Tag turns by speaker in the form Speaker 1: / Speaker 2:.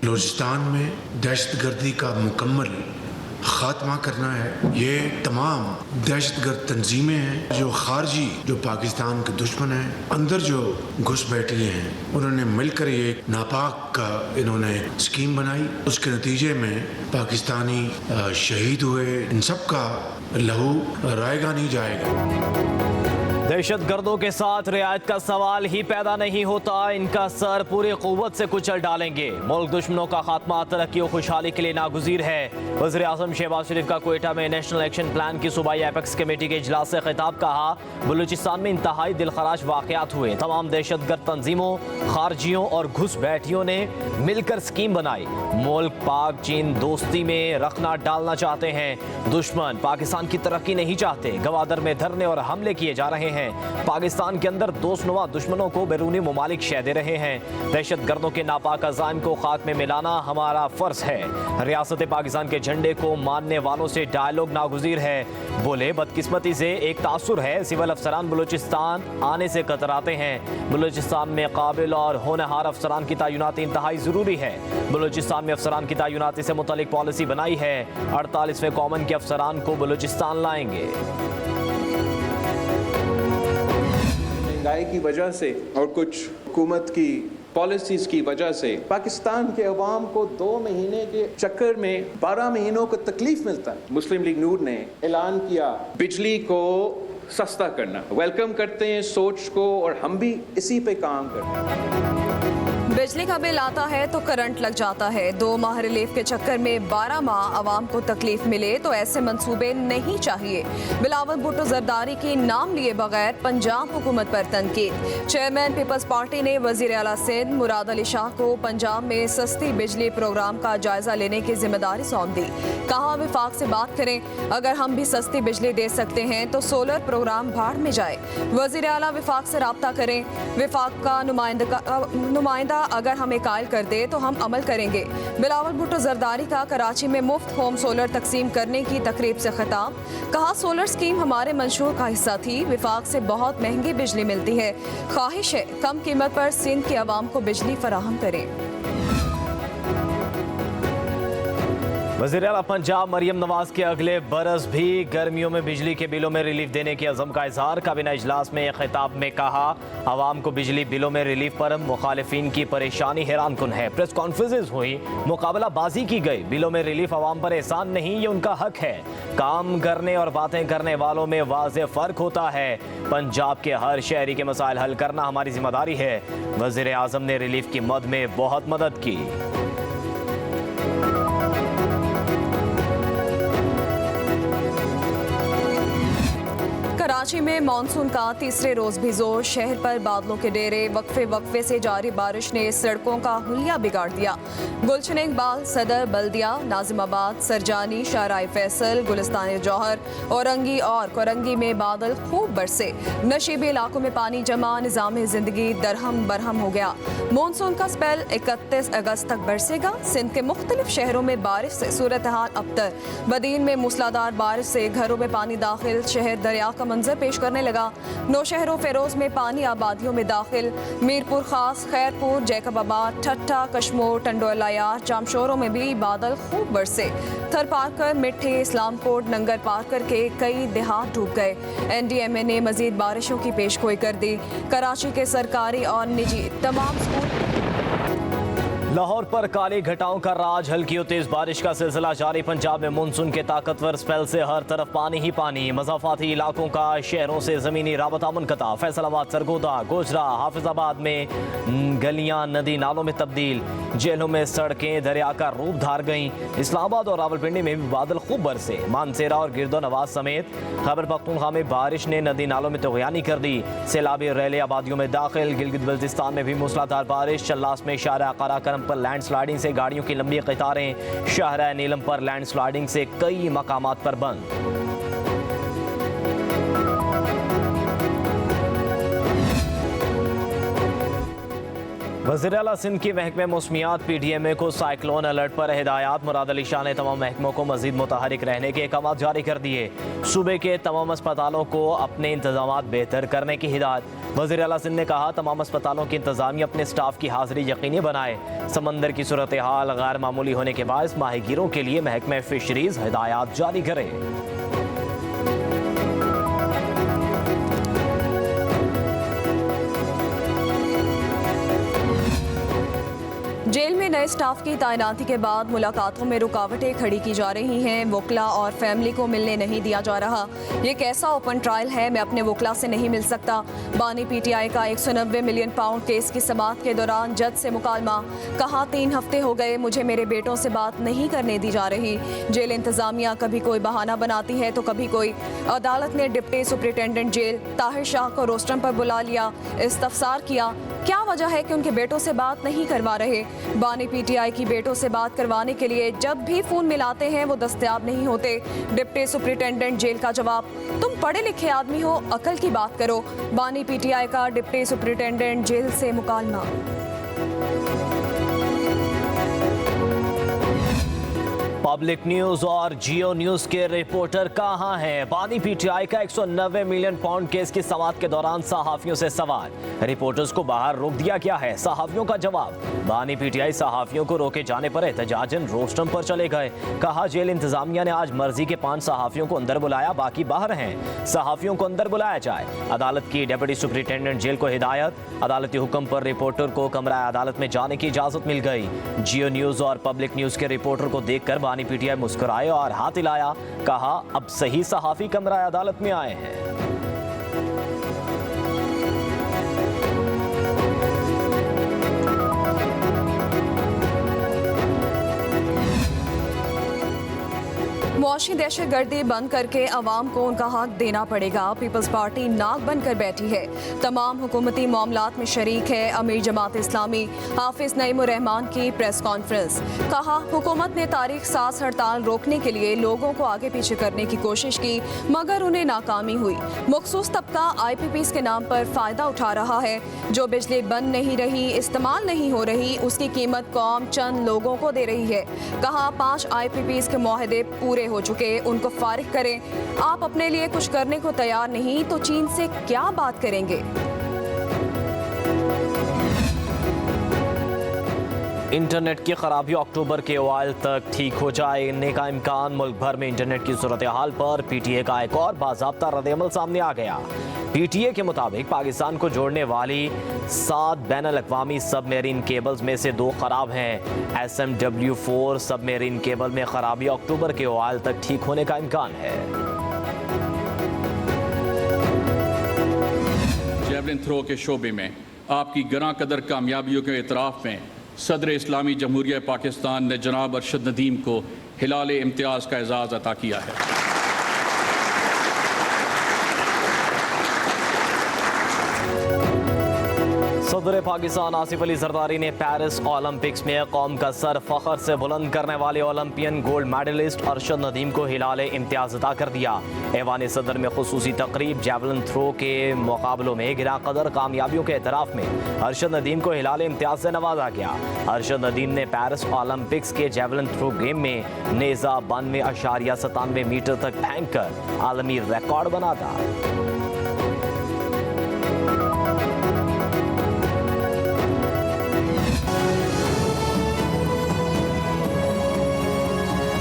Speaker 1: बलूचिस्तान में दहशतगर्दी का मुकम्मल खात्मा करना है। ये तमाम दहशतगर्द तंजीमें हैं जो खारजी, जो पाकिस्तान के दुश्मन हैं, अंदर जो घुसपैठिए हैं, उन्होंने मिलकर ये नापाक का इन्होंने स्कीम बनाई। उसके नतीजे में पाकिस्तानी शहीद हुए। इन सब का लहू रायगा नहीं जाएगा।
Speaker 2: दहशतगर्दों के साथ रियायत का सवाल ही पैदा नहीं होता। इनका सर पूरी कुव्वत से कुचल डालेंगे। मुल्क दुश्मनों का खात्मा तरक्की और खुशहाली के लिए नागुज़ीर है। वज़ीर आज़म शहबाज शरीफ का कोयटा में नेशनल एक्शन प्लान की सूबाई एपेक्स कमेटी के इजलास से खिताब। कहा, बलूचिस्तान में इंतहाई दिलखराश वाक़यात हुए। तमाम दहशतगर्द तंजीमों, खारजियों और घुसपैठियों ने मिलकर स्कीम बनाई। मुल्क पाक चीन दोस्ती में रखना डालना चाहते हैं। दुश्मन पाकिस्तान की तरक्की नहीं चाहते। गवादर में धरने और हमले किए जा रहे हैं। पाकिस्तान के अंदर दोस्तनुमा दुश्मनों को बैरूनी मुमालिक शह दे रहे हैं। दहशतगर्दों के नापाक अज़ाइम को खात्मे में लाना हमारा फर्ज है। रियासत पाकिस्तान के झंडे को मानने वालों से डायलॉग नागुज़ीर है। बोले, बदकिस्मती से एक तासुर है, सिविल अफसरान बलूचिस्तान आने से कतराते हैं। बलूचिस्तान में काबिल और होनहार अफसरान की तैनाती इंतहाई ज़रूरी है। बलूचिस्तान में अफसरान की तैनाती से मुतालिक पॉलिसी बनाई है। 48वें कॉमन के अफसरान को बलूचिस्तान लाएंगे।
Speaker 3: महंगाई की वजह से और कुछ हुकूमत की पॉलिसीज की वजह से पाकिस्तान के अवाम को 2 महीने के चक्कर में 12 महीनों को तकलीफ मिलता है। मुस्लिम लीग नून ने ऐलान किया बिजली को सस्ता करना। वेलकम करते हैं सोच को और हम भी इसी पे काम करते हैं।
Speaker 4: बिजली का बिल आता है तो करंट लग जाता है। 2 माह रिलीफ के चक्कर में 12 माह आवाम को तकलीफ मिले तो ऐसे मंसूबे नहीं चाहिए। बिलावल भुट्टो जरदारी की नाम लिए बगैर पंजाब हुकूमत पर तनकीद। चेयरमैन पीपल्स पार्टी ने वजीर आला सिंध मुराद अली शाह को पंजाब में सस्ती बिजली प्रोग्राम का जायजा लेने की जिम्मेदारी सौंप दी। कहा, विफाक से बात करें, अगर हम भी सस्ती बिजली दे सकते हैं तो सोलर प्रोग्राम भाड़ में जाए। वजीर आला विफाक से राब्ता करें। विफाक का नुमाइंदा अगर हमें कायल कर दे तो हम अमल करेंगे। बिलावल भुट्टो जरदारी का कराची में मुफ्त होम सोलर तकसीम करने की तकरीब से खिताब। कहा, सोलर स्कीम हमारे मंशूर का हिस्सा थी। विफाक से बहुत महंगी बिजली मिलती है। ख्वाहिश है कम कीमत पर सिंध के अवाम को बिजली फराहम करें।
Speaker 2: वज़ीर आला पंजाब मरियम नवाज के अगले बरस भी गर्मियों में बिजली के बिलों में रिलीफ देने के अज़म का इजहार। काबीना इजलास में खिताब में कहा, आवाम को बिजली बिलों में रिलीफ पर मुखालिफिन की परेशानी हैरान कुन है। प्रेस कॉन्फ्रेंस हुई, मुकाबला बाजी की गई। बिलों में रिलीफ आवाम पर एहसान नहीं, ये उनका हक है। काम करने और बातें करने वालों में वाज़ेह फ़र्क होता है। पंजाब के हर शहरी के मसाइल हल करना हमारी जिम्मेदारी है। वज़ीर आज़म ने रिलीफ की मद में बहुत मदद की।
Speaker 4: कराची में मानसून का तीसरे रोज भी जोर। शहर पर बादलों के डेरे। वक्फे वक्फे से जारी बारिश ने सड़कों का हुलिया बिगाड़ दिया। गुलशन इकबाल, सदर बल्दिया, नाजिमाबाद, सरजानी, शाहराह फैसल, गुलिस्तान जौहर, औरंगी और कोरंगी में बादल खूब बरसे। नशीबी इलाकों में पानी जमा। निज़ाम जिंदगी दरहम बरहम हो गया। मानसून का स्पेल 31 अगस्त तक बरसेगा। सिंध के मुख्तलिफ शहरों में बारिश से सूरत हाल अबतर। बदीन में मूसलाधार बारिश से घरों में पानी दाखिल। शहर दरिया का मंजर पेश करने लगा। नौशहरों फेरोज में पानी आबादियों में दाखिल। मीरपुर खास, खैरपुर, जैकबाबाद, ठट्टा, कश्मोर, टंडोलायार, जामशोरों में भी बादल खूब बरसे। थरपारकर, मिट्टी, इस्लामकोट, नंगर पारकर के कई देहात डूब गए। NDMA ने मजीद बारिशों की पेशगोई कर दी। कराची के सरकारी और निजी तमाम स्कूल।
Speaker 2: लाहौर पर काली घटाओं का राज। हल्की और तेज बारिश का सिलसिला जारी। पंजाब में मानसून के ताकतवर स्पेल से हर तरफ पानी ही पानी। मज़ाफ़ाती इलाकों का शहरों से ज़मीनी राबता मुनक़ता। फैसलाबाद, सरगोदा, गोजरा, हाफिजाबाद में गलियां नदी नालों में तब्दील। जेलों में सड़कें दरिया का रूप धार गईं। इस्लामाबाद और रावलपिंडी में भी बादल खूब बरसे। मानसेरा और गिरदो नवाज समेत खैबर पख्तूनख्वा में बारिश ने नदी नालों में तुग़यानी कर दी। सैलाबी रैले आबादियों में दाखिल। गिलगित बल्तिस्तान में भी मूसलाधार बारिश। चल्लास में शाहराह कराकरम पर लैंडस्लाइडिंग से गाड़ियों की लंबी कतारें। शाहराह नीलम पर लैंडस्लाइडिंग से कई मकामात पर बंद। वज़ीर आला सिंध की महकमे मौसमियात PDMA को साइक्लोन अलर्ट पर हिदायत। मुराद अली शाह ने तमाम महकमों को मजीद मुतहरिक रहने के अहकाम जारी कर दिए। सूबे के तमाम अस्पतालों को अपने इंतजाम बेहतर करने की हिदायत। वज़ीर आला सिंध ने कहा तमाम अस्पतालों की इंतजामिया अपने स्टाफ की हाजिरी यकीनी बनाए। समंदर की सूरत हाल गैर मामूली होने के बायस माहिगीरों के लिए महकमे फिशरीज हिदायत जारी करे।
Speaker 4: जेल में नए स्टाफ की तैनाती के बाद मुलाकातों में रुकावटें खड़ी की जा रही हैं। वकला और फैमिली को मिलने नहीं दिया जा रहा। ये कैसा ओपन ट्रायल है, मैं अपने वकला से नहीं मिल सकता। बानी PTI का 190 मिलियन पाउंड केस की समाअत के दौरान जज से मुकालमा। कहा 3 हफ्ते हो गए मुझे मेरे बेटों से बात नहीं करने दी जा रही। जेल इंतजामिया कभी कोई बहाना बनाती है तो कभी कोई। अदालत ने deputy superintendent jail Tahir Shah को रोस्टरम पर बुला लिया। इस्तफसार किया क्या वजह है कि उनके बेटों से बात नहीं करवा रहे। बानी PTI की बेटों से बात करवाने के लिए जब भी फोन मिलाते हैं वो दस्तयाब नहीं होते। डिप्टी सुपरिटेंडेंट जेल का जवाब, तुम पढ़े लिखे आदमी हो, अकल की बात करो। बानी PTI का डिप्टी सुपरिटेंडेंट जेल से मुकालमा।
Speaker 2: पब्लिक न्यूज और जियो न्यूज के रिपोर्टर कहां हैं? बानी PTI का 190 मिलियन पाउंड केस की समाअत के दौरान सहाफियों से सवाल। रिपोर्टर्स को बाहर रोक दिया गया है। सहाफियों का जवाब, बानी PTI सहाफियों को रोके जाने पर एहतजाजन रोस्टरम पर चले गए। कहा जेल इंतजामिया ने आज मर्जी के 5 सहाफियों को अंदर बुलाया, बाकी बाहर हैं। सहाफियों को अंदर बुलाया जाए। अदालत की डिप्टी सुपरिटेंडेंट जेल को हिदायत। अदालती हुक्म पर रिपोर्टर को कमरा अदालत में जाने की इजाजत मिल गई। जियो न्यूज और पब्लिक न्यूज के रिपोर्टर को देखकर बानी PTI मुस्कुराए और हाथ हिलाया। कहा अब सही सहाफी कमरा अदालत में आए हैं।
Speaker 4: मुआशी दहशतगर्दी बंद करके अवाम को उनका हक देना पड़ेगा। पीपल्स पार्टी नाक बनकर बैठी है। तमाम हुकूमती मामलात में शरीक है। अमीर जमात इस्लामी हाफिज नईमुर रहमान की प्रेस कॉन्फ्रेंस। कहा हुकूमत ने तारीख साज हड़ताल रोकने के लिए लोगों को आगे पीछे करने की कोशिश की मगर उन्हें नाकामी हुई। मखसूस तबका IPPs के नाम पर फायदा उठा रहा है। जो बिजली बंद नहीं रही, इस्तेमाल नहीं हो रही, उसकी कीमत कौम चंद लोगों को दे रही है। कहा 5 IPPs के मुआहदे पूरे हो चुके, उनको फारिग करें। आप अपने लिए कुछ करने को तैयार नहीं तो चीन से क्या बात करेंगे।
Speaker 2: इंटरनेट की खराबी अक्टूबर के अवाइल तक ठीक हो जाने का इम्कान। मुल्क भर में इंटरनेट की सूरत हाल पर PTA का एक और बाज़ाब्ता रद्द-ए-अमल सामने आ गया। PTA के मुताबिक पाकिस्तान को जोड़ने वाली 7 बैनुल-अक़वामी सबमरीन केबल्स में से 2 खराब हैं। SMW4 सबमरीन केबल में खराबी अक्टूबर के अवाइल तक ठीक होने का इम्कान है।
Speaker 5: जेवलिन थ्रो के शोबे में आपकी गरां कदर कामयाबियों के इतराफ़ में सदर इस्लामी जमहूरिया पाकिस्तान ने जनाब अरशद नदीम को हिलाल इम्तियाज़ का एजाज़ अता किया है।
Speaker 2: सदर पाकिस्तान आसिफ अली जरदारी ने पेरिस ओलंपिक्स में कौम का सर फख्र से बुलंद करने वाले Olympian gold medalist Arshad Nadeem को हिलाल इम्तियाज़ अता कर दिया। ऐवान सदर में खुसूसी तकरीब जेवलिन थ्रो के मुकाबलों में गिरा कदर कामयाबियों के एतराफ़ में अरशद नदीम को हिलाल इम्तियाज़ से नवाजा गया। अरशद नदीम ने पेरिस ओलंपिक्स के जेवलिन थ्रो गेम में नेज़ा 92.97 मीटर तक फेंक कर आलमी रिकॉर्ड बना था।